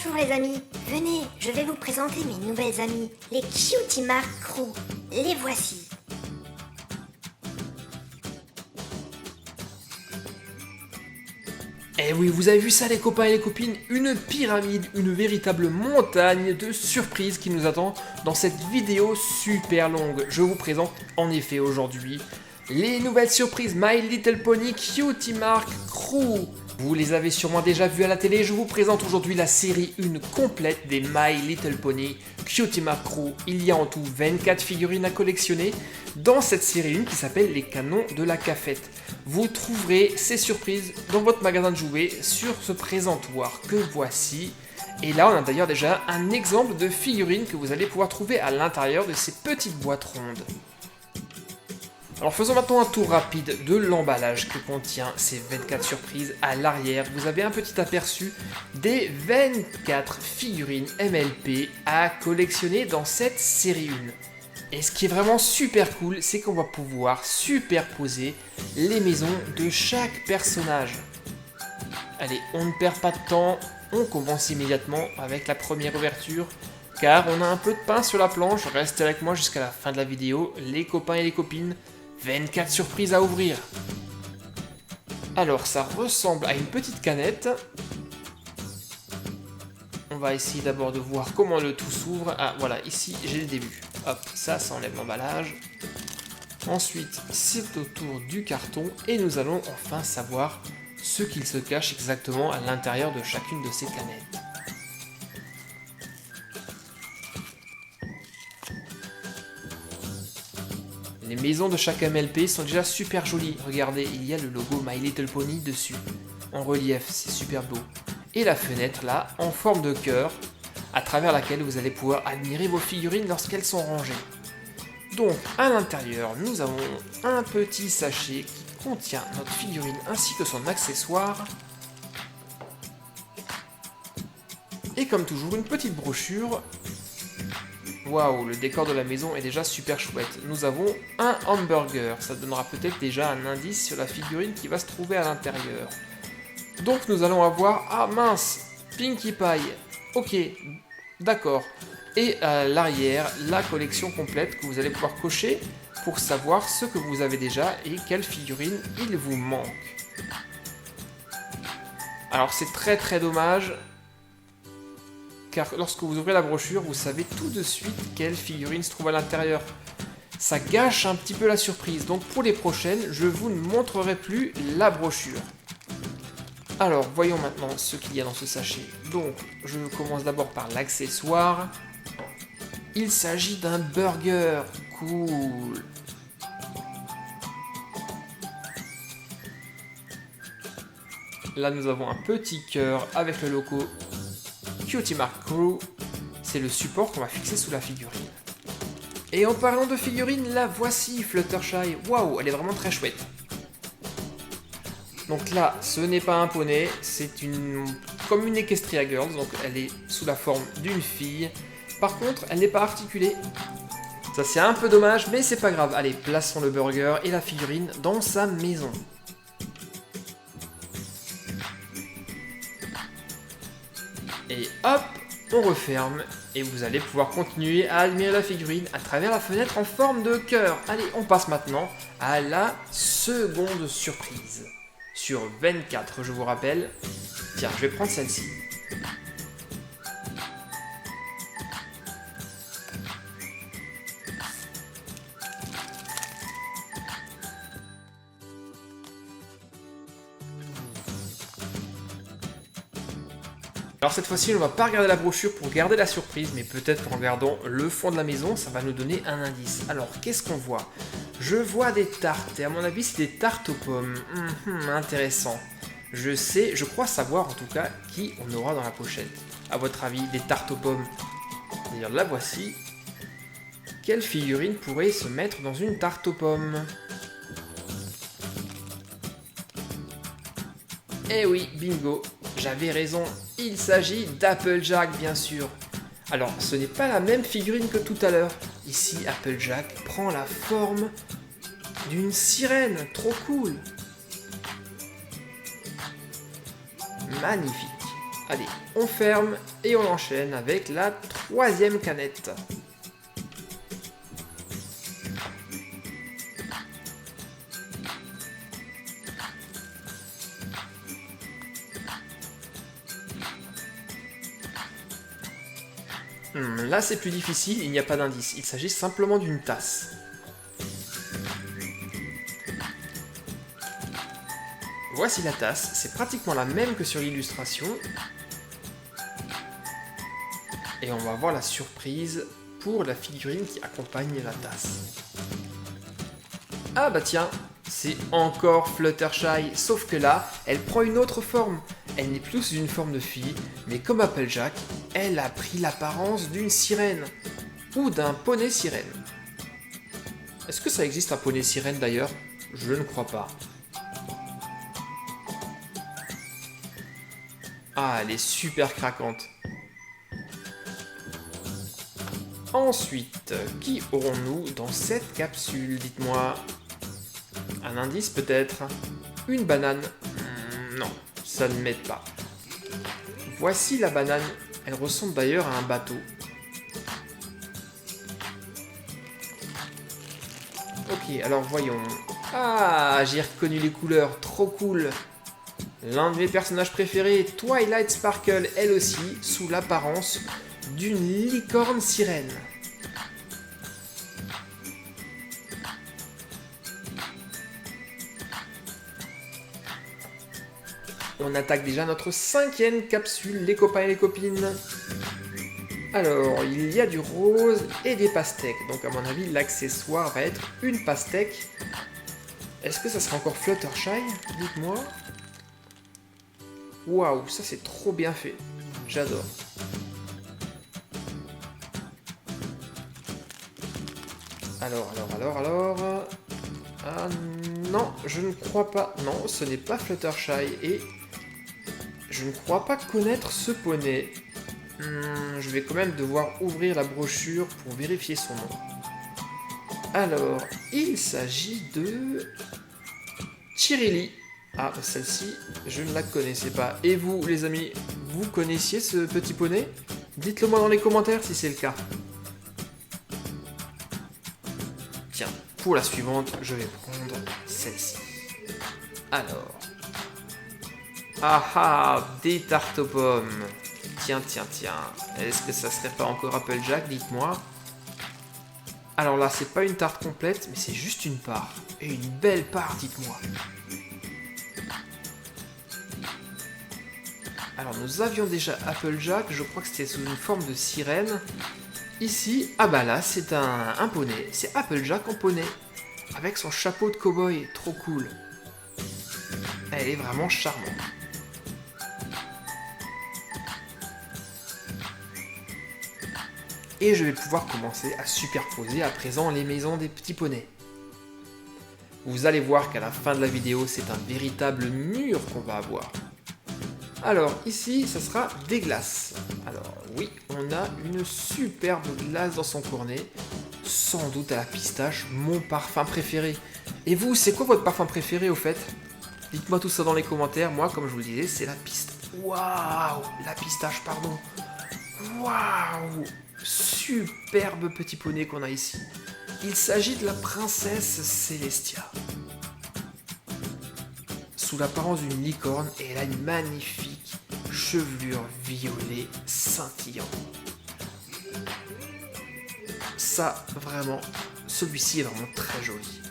Bonjour les amis, venez, je vais vous présenter mes nouvelles amies, les Cutie Mark Crew. Les voici. Eh oui, vous avez vu ça les copains et les copines, une pyramide, une véritable montagne de surprises qui nous attend dans cette vidéo super longue. Je vous présente en effet aujourd'hui les nouvelles surprises My Little Pony Cutie Mark Crew. Vous les avez sûrement déjà vues à la télé, je vous présente aujourd'hui la série 1 complète des My Little Pony Cutie Mark Crew. Il y a en tout 24 figurines à collectionner dans cette série 1 qui s'appelle les canons de la cafette. Vous trouverez ces surprises dans votre magasin de jouets sur ce présentoir que voici. Et là on a d'ailleurs déjà un exemple de figurine que vous allez pouvoir trouver à l'intérieur de ces petites boîtes rondes. Alors faisons maintenant un tour rapide de l'emballage que contient ces 24 surprises. À l'arrière, vous avez un petit aperçu des 24 figurines MLP à collectionner dans cette série 1. Et ce qui est vraiment super cool, c'est qu'on va pouvoir superposer les maisons de chaque personnage. Allez, on ne perd pas de temps, on commence immédiatement avec la première ouverture. Car on a un peu de pain sur la planche, restez avec moi jusqu'à la fin de la vidéo, les copains et les copines. 24 surprises à ouvrir. Alors ça ressemble à une petite canette. On va essayer d'abord de voir comment le tout s'ouvre. Ah voilà, ici j'ai le début. Hop, ça enlève l'emballage. Ensuite c'est au tour du carton et nous allons enfin savoir ce qu'il se cache exactement à l'intérieur de chacune de ces canettes. Les maisons de chaque MLP sont déjà super jolies. Regardez, il y a le logo My Little Pony dessus. En relief, c'est super beau. Et la fenêtre là, en forme de cœur, à travers laquelle vous allez pouvoir admirer vos figurines lorsqu'elles sont rangées. Donc, à l'intérieur, nous avons un petit sachet qui contient notre figurine ainsi que son accessoire. Et comme toujours, une petite brochure. Waouh, le décor de la maison est déjà super chouette. Nous avons un hamburger. Ça donnera peut-être déjà un indice sur la figurine qui va se trouver à l'intérieur. Donc nous allons avoir... Ah mince, Pinkie Pie. Ok, d'accord. Et à l'arrière, la collection complète que vous allez pouvoir cocher pour savoir ce que vous avez déjà et quelle figurine il vous manque. Alors c'est très dommage. Car lorsque vous ouvrez la brochure, vous savez tout de suite quelle figurine se trouve à l'intérieur. Ça gâche un petit peu la surprise, donc pour les prochaines, je vous ne montrerai plus la brochure. Alors, voyons maintenant ce qu'il y a dans ce sachet. Donc, je commence d'abord par l'accessoire. Il s'agit d'un burger. Cool. Là, nous avons un petit cœur avec le logo Cutie Mark Crew, c'est le support qu'on va fixer sous la figurine. Et en parlant de figurine, la voici Fluttershy. Waouh, elle est vraiment très chouette. Donc là, ce n'est pas un poney, c'est comme une Equestria Girls, donc elle est sous la forme d'une fille. Par contre, elle n'est pas articulée. Ça c'est un peu dommage, mais c'est pas grave. Allez, plaçons le burger et la figurine dans sa maison. Et hop, on referme et vous allez pouvoir continuer à admirer la figurine à travers la fenêtre en forme de cœur. Allez, on passe maintenant à la seconde surprise. Sur 24, je vous rappelle. Tiens, je vais prendre celle-ci. Alors cette fois-ci, on ne va pas regarder la brochure pour garder la surprise, mais peut-être qu'en regardant le fond de la maison, ça va nous donner un indice. Alors, qu'est-ce qu'on voit? Je vois des tartes, et à mon avis, c'est des tartes aux pommes. Intéressant. Je crois savoir en tout cas qui on aura dans la pochette. À votre avis, des tartes aux pommes? D'ailleurs, la voici. Quelle figurine pourrait se mettre dans une tarte aux pommes? Eh oui, bingo, j'avais raison, il s'agit d'Applejack bien sûr. Alors, ce n'est pas la même figurine que tout à l'heure. Ici, Applejack prend la forme d'une sirène, trop cool. Magnifique. Allez, on ferme et on enchaîne avec la troisième canette. Là c'est plus difficile, il n'y a pas d'indice, il s'agit simplement d'une tasse. Voici la tasse, c'est pratiquement la même que sur l'illustration. Et on va voir la surprise pour la figurine qui accompagne la tasse. Ah bah tiens, c'est encore Fluttershy, sauf que là, elle prend une autre forme. Elle n'est plus sous une forme de fille, mais comme Applejack, elle a pris l'apparence d'une sirène. Ou d'un poney sirène. Est-ce que ça existe un poney sirène d'ailleurs? Je ne crois pas. Ah, elle est super craquante. Ensuite, qui aurons-nous dans cette capsule? Dites-moi. Un indice peut-être? Une banane? Non, ça ne m'aide pas. Voici la banane. Elle ressemble d'ailleurs à un bateau. Ok, alors voyons. Ah, j'ai reconnu les couleurs, trop cool. L'un de mes personnages préférés, Twilight Sparkle, elle aussi, sous l'apparence d'une licorne sirène. On attaque déjà notre cinquième capsule, les copains et les copines. Alors, il y a du rose et des pastèques, donc à mon avis, l'accessoire va être une pastèque. Est-ce que ça sera encore Fluttershy? Dites-moi. Waouh, ça c'est trop bien fait. J'adore. Alors. Ah non, je ne crois pas. Non, ce n'est pas Fluttershy et je ne crois pas connaître ce poney. Je vais quand même devoir ouvrir la brochure pour vérifier son nom. Alors, il s'agit de Cheerilee. Ah, celle-ci, je ne la connaissais pas. Et vous, les amis, vous connaissiez ce petit poney? Dites-le moi dans les commentaires si c'est le cas. Tiens, pour la suivante, je vais prendre celle-ci. Alors. Ah, des tartes aux pommes. Tiens. Est-ce que ça serait pas encore Applejack? Dites-moi. Alors là, c'est pas une tarte complète, mais c'est juste une part. Et une belle part, dites-moi. Alors nous avions déjà Applejack, je crois que c'était sous une forme de sirène. Ici, ah bah là c'est un poney, c'est Applejack en poney. Avec son chapeau de cow-boy, trop cool. Elle est vraiment charmante. Et je vais pouvoir commencer à superposer à présent les maisons des petits poneys. Vous allez voir qu'à la fin de la vidéo, c'est un véritable mur qu'on va avoir. Alors ici, ça sera des glaces. Alors oui, on a une superbe glace dans son cornet, sans doute à la pistache, mon parfum préféré. Et vous, c'est quoi votre parfum préféré au fait? Dites-moi tout ça dans les commentaires. Moi, comme je vous le disais, c'est la pistache. Waouh, la pistache, pardon. Waouh, superbe petit poney qu'on a ici. Il s'agit de la princesse Celestia. Sous l'apparence d'une licorne, et elle a une magnifique chevelure violet scintillant. Ça, vraiment, celui-ci est vraiment très joli.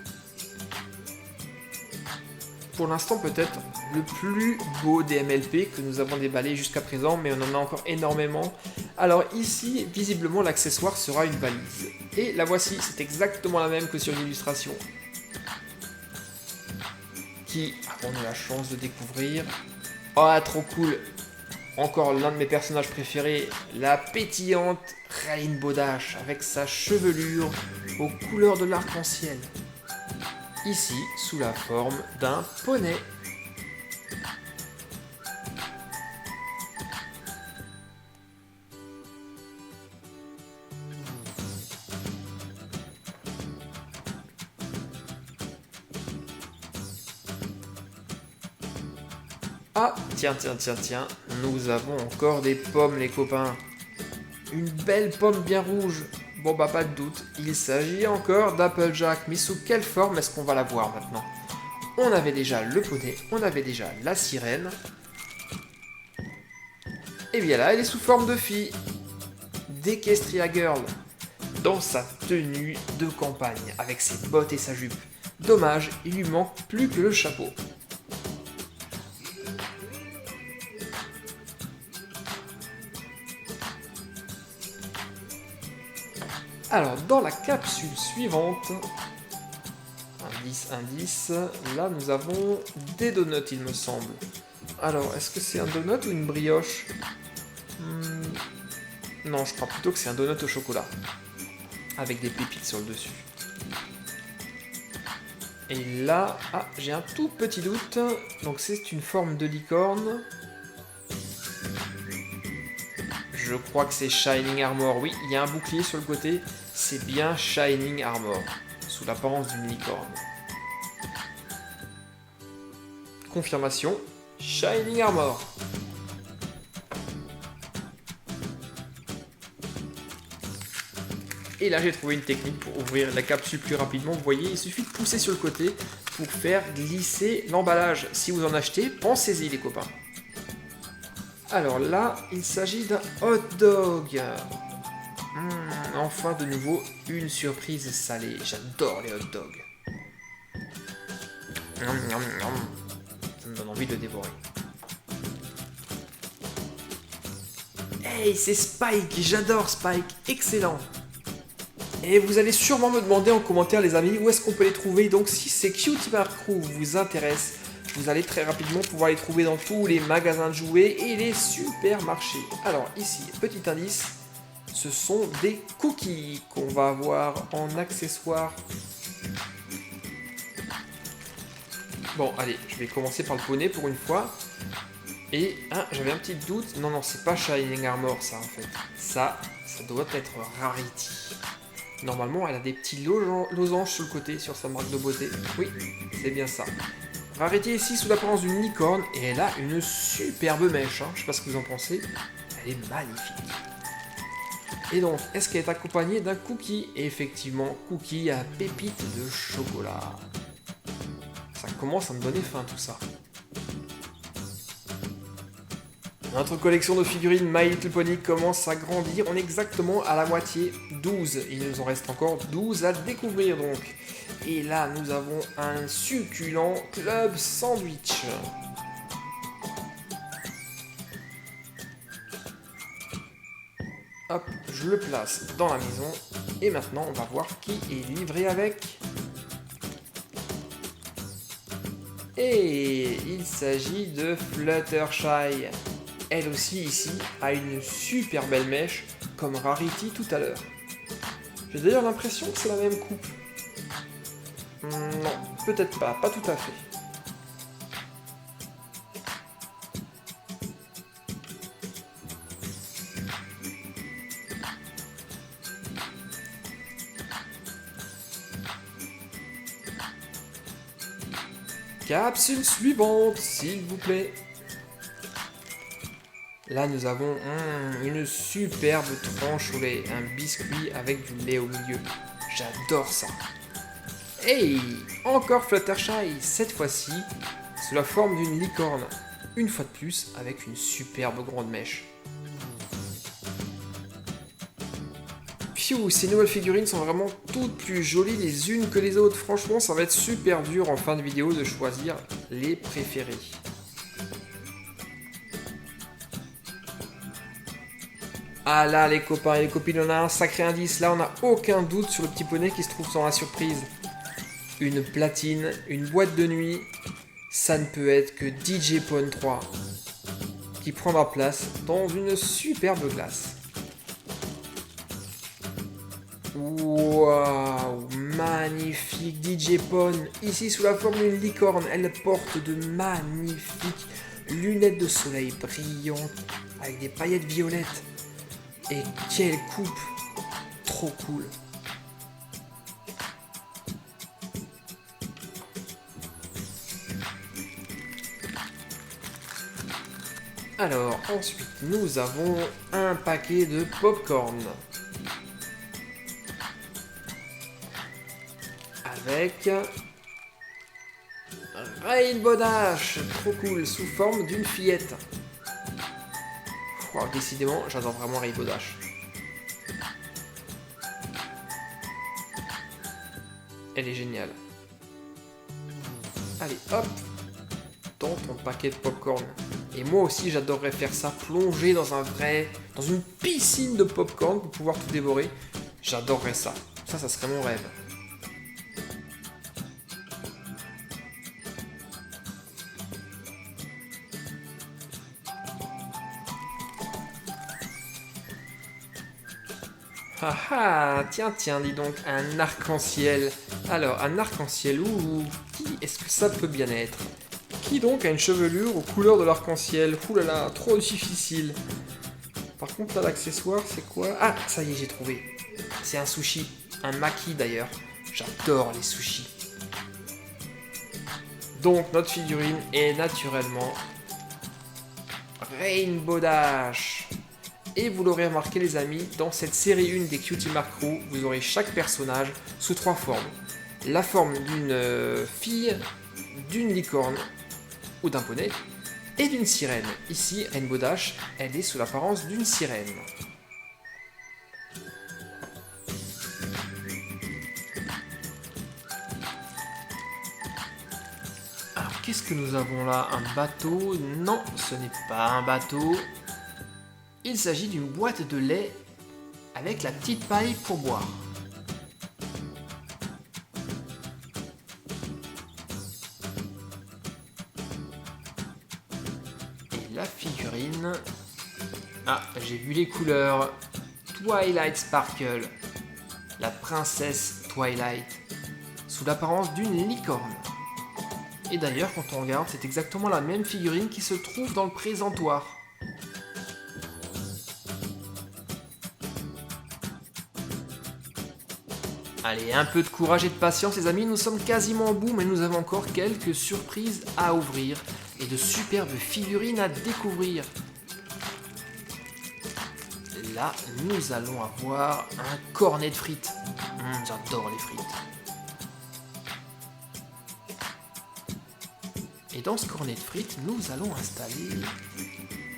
Pour l'instant, peut-être le plus beau des MLP que nous avons déballé jusqu'à présent, mais on en a encore énormément. Alors ici, visiblement, l'accessoire sera une valise. Et la voici, c'est exactement la même que sur l'illustration. Qui avons eu la chance de découvrir. Oh, trop cool! Encore l'un de mes personnages préférés, la pétillante Rainbow Dash, avec sa chevelure aux couleurs de l'arc-en-ciel. Ici, sous la forme d'un poney. Ah, tiens, nous avons encore des pommes les copains. Une belle pomme bien rouge. Bon bah pas de doute, il s'agit encore d'Applejack, mais sous quelle forme est-ce qu'on va la voir maintenant? On avait déjà le poney, on avait déjà la sirène. Et bien là, elle est sous forme de fille. D'Equestria Girl. Dans sa tenue de campagne, avec ses bottes et sa jupe. Dommage, il lui manque plus que le chapeau. Alors, dans la capsule suivante, indice, là nous avons des donuts, il me semble. Alors, est-ce que c'est un donut ou une brioche? Non, je crois plutôt que c'est un donut au chocolat, avec des pépites sur le dessus. Et là, j'ai un tout petit doute, donc c'est une forme de licorne. Je crois que c'est Shining Armor, oui, il y a un bouclier sur le côté, c'est bien Shining Armor, sous l'apparence d'une licorne. Confirmation, Shining Armor. Et là j'ai trouvé une technique pour ouvrir la capsule plus rapidement, vous voyez, il suffit de pousser sur le côté pour faire glisser l'emballage. Si vous en achetez, pensez-y les copains. Alors là, il s'agit d'un hot dog. Enfin de nouveau, une surprise salée. J'adore les hot dogs. Ça me donne envie de le dévorer. Hey, c'est Spike, j'adore Spike, excellent. Et vous allez sûrement me demander en commentaire les amis, où est-ce qu'on peut les trouver. Donc si ces Cutie Mark Crew vous intéressent, vous allez très rapidement pouvoir les trouver dans tous les magasins de jouets et les supermarchés. Alors ici, petit indice, ce sont des cookies qu'on va avoir en accessoire. Bon, allez, je vais commencer par le poney pour une fois. Et j'avais un petit doute. Non, c'est pas Shining Armor ça en fait. Ça doit être Rarity. Normalement, elle a des petits losanges sur le côté, sur sa marque de beauté. Oui, c'est bien ça. Rarity ici sous l'apparence d'une licorne et elle a une superbe mèche. Je sais pas ce que vous en pensez. Elle est magnifique. Et donc, est-ce qu'elle est accompagnée d'un cookie? Et effectivement, cookie à pépites de chocolat. Ça commence à me donner faim tout ça. Notre collection de figurines My Little Pony commence à grandir. On est exactement à la moitié, 12. Il nous en reste encore 12 à découvrir donc. Et là, nous avons un succulent club sandwich. Hop, je le place dans la maison. Et maintenant, on va voir qui est livré avec. Et il s'agit de Fluttershy. Elle aussi ici a une super belle mèche comme Rarity tout à l'heure. J'ai d'ailleurs l'impression que c'est la même coupe. Non, peut-être pas tout à fait. Capsule suivante, s'il vous plaît. Là, nous avons une superbe tranche au lait, un biscuit avec du lait au milieu. J'adore ça. Hey, encore Fluttershy, cette fois-ci, sous la forme d'une licorne. Une fois de plus, avec une superbe grande mèche. Phew, ces nouvelles figurines sont vraiment toutes plus jolies les unes que les autres. Franchement, ça va être super dur en fin de vidéo de choisir les préférés. Ah là les copains et les copines, on a un sacré indice. Là on n'a aucun doute sur le petit poney qui se trouve dans la surprise. Une platine, une boîte de nuit. Ça ne peut être que DJ Pon 3 qui prendra place dans une superbe glace. Waouh, magnifique DJ Pon. Ici sous la forme d'une licorne, elle porte de magnifiques lunettes de soleil brillantes avec des paillettes violettes. Et quelle coupe! Trop cool! Alors, ensuite, nous avons un paquet de popcorn. Avec Rainbow Dash, trop cool, sous forme d'une fillette. Wow, décidément, j'adore vraiment Rainbow Dash. Elle est géniale. Allez, hop, dans ton paquet de popcorn. Et moi aussi, j'adorerais faire ça, plonger dans dans une piscine de popcorn pour pouvoir tout dévorer. J'adorerais ça. Ça serait mon rêve. Ah ah, tiens, dis donc, un arc-en-ciel. Alors, un arc-en-ciel, qui est-ce que ça peut bien être? Qui donc a une chevelure aux couleurs de l'arc-en-ciel? Ouh là là, trop difficile. Par contre, là, l'accessoire, c'est quoi? Ah, ça y est, j'ai trouvé. C'est un sushi, un maki d'ailleurs. J'adore les sushis. Donc, notre figurine est naturellement Rainbow Dash. Et vous l'aurez remarqué les amis, dans cette série 1 des Cutie Mark Crew, vous aurez chaque personnage sous 3 formes. La forme d'une fille, d'une licorne ou d'un poney, et d'une sirène. Ici, Rainbow Dash, elle est sous l'apparence d'une sirène. Alors, qu'est-ce que nous avons là? Un bateau? Non, ce n'est pas un bateau. Il s'agit d'une boîte de lait avec la petite paille pour boire. Et la figurine... Ah, j'ai vu les couleurs. Twilight Sparkle. La princesse Twilight. Sous l'apparence d'une licorne. Et d'ailleurs, quand on regarde, c'est exactement la même figurine qui se trouve dans le présentoir. Allez, un peu de courage et de patience les amis, nous sommes quasiment au bout, mais nous avons encore quelques surprises à ouvrir et de superbes figurines à découvrir. Là, nous allons avoir un cornet de frites. J'adore les frites. Et dans ce cornet de frites, nous allons installer...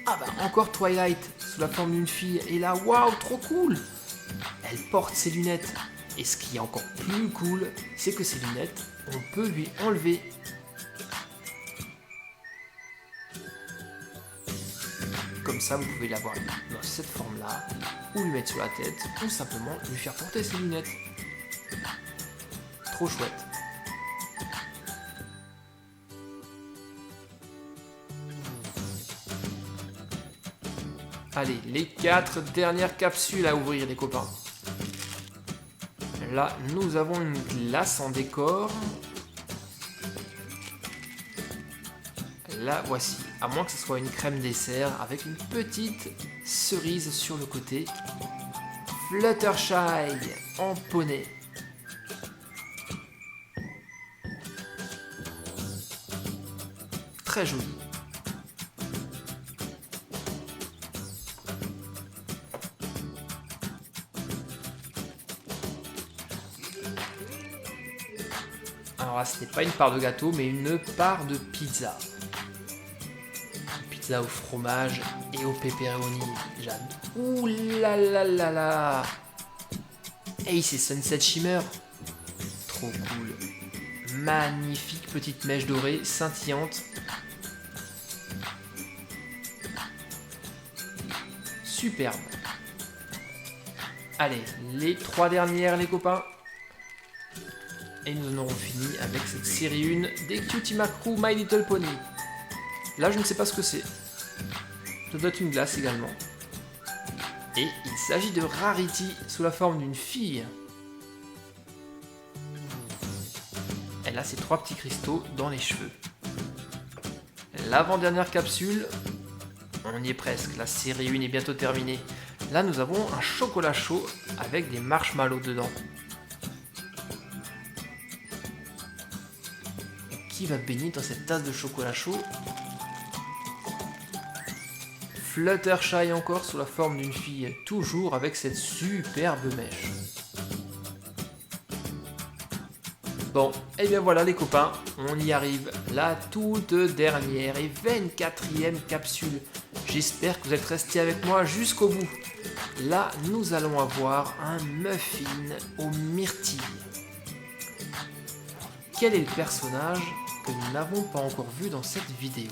Ah bah, encore Twilight, sous la forme d'une fille. Et là, waouh, trop cool! Elle porte ses lunettes. Et ce qui est encore plus cool, c'est que ces lunettes, on peut lui enlever. Comme ça, vous pouvez l'avoir dans cette forme-là, ou lui mettre sur la tête, ou simplement lui faire porter ses lunettes. Trop chouette. Allez, les 4 dernières capsules à ouvrir, les copains. Là, nous avons une glace en décor. La voici, à moins que ce soit une crème dessert avec une petite cerise sur le côté. Fluttershy en poney. Très joli. Alors là, ce n'est pas une part de gâteau, mais une part de pizza. Une pizza au fromage et au pepperoni. J'adore. Ouh là là là là. Hey, c'est Sunset Shimmer. Trop cool. Magnifique petite mèche dorée, scintillante. Superbe. Allez, les 3 dernières, les copains. Et nous en aurons fini avec cette série 1 des Cutie Mark Crew My Little Pony. Là, je ne sais pas ce que c'est. Ça doit être une glace également. Et il s'agit de Rarity sous la forme d'une fille. Elle a ses 3 petits cristaux dans les cheveux. L'avant-dernière capsule, on y est presque, la série 1 est bientôt terminée. Là, nous avons un chocolat chaud avec des marshmallows dedans. Qui va baigner dans cette tasse de chocolat chaud? Fluttershy encore sous la forme d'une fille, toujours avec cette superbe mèche. Bon, et bien voilà les copains, on y arrive, la toute dernière et 24e capsule. J'espère que vous êtes restés avec moi jusqu'au bout. Là, nous allons avoir un muffin aux myrtilles. Quel est le personnage que nous n'avons pas encore vu dans cette vidéo?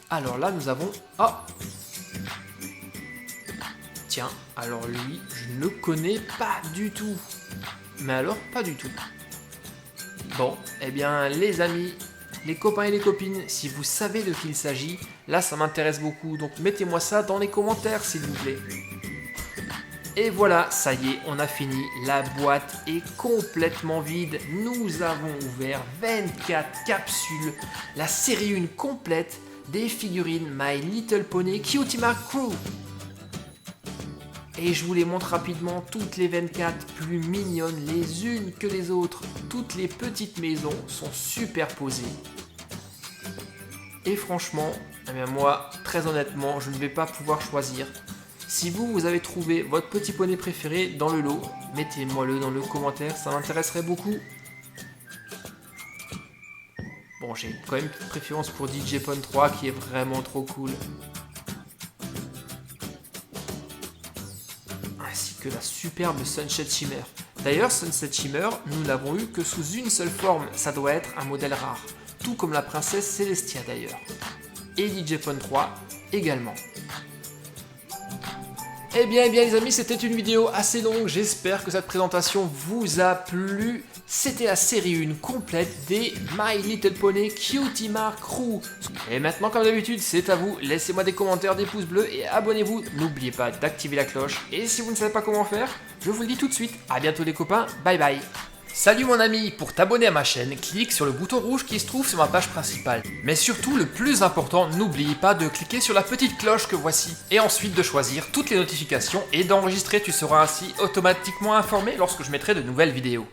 Alors là, nous avons... Oh! Tiens, alors lui, je ne le connais pas du tout. Mais alors, pas du tout. Bon, eh bien, les amis, les copains et les copines, si vous savez de qui il s'agit, là, ça m'intéresse beaucoup. Donc, mettez-moi ça dans les commentaires, s'il vous plaît. Et voilà, ça y est, on a fini. La boîte est complètement vide. Nous avons ouvert 24 capsules. La série 1 complète des figurines My Little Pony Cutie Mark Crew. Et je vous les montre rapidement, toutes les 24 plus mignonnes les unes que les autres. Toutes les petites maisons sont superposées. Et franchement, eh bien moi, très honnêtement, je ne vais pas pouvoir choisir. Si vous avez trouvé votre petit poney préféré dans le lot, mettez-moi-le dans le commentaire, ça m'intéresserait beaucoup. Bon, j'ai quand même une préférence pour Digipon 3 qui est vraiment trop cool. Ainsi que la superbe Sunset Shimmer. D'ailleurs, Sunset Shimmer, nous l'avons eu que sous une seule forme, ça doit être un modèle rare. Tout comme la princesse Celestia d'ailleurs. Et Digipon 3 également. Eh bien les amis, c'était une vidéo assez longue, j'espère que cette présentation vous a plu. C'était la série 1 complète des My Little Pony Cutie Mark Crew. Et maintenant, comme d'habitude, c'est à vous. Laissez-moi des commentaires, des pouces bleus et abonnez-vous. N'oubliez pas d'activer la cloche. Et si vous ne savez pas comment faire, je vous le dis tout de suite. À bientôt les copains, bye bye. Salut mon ami, pour t'abonner à ma chaîne, clique sur le bouton rouge qui se trouve sur ma page principale. Mais surtout, le plus important, n'oublie pas de cliquer sur la petite cloche que voici. Et ensuite de choisir toutes les notifications et d'enregistrer, tu seras ainsi automatiquement informé lorsque je mettrai de nouvelles vidéos.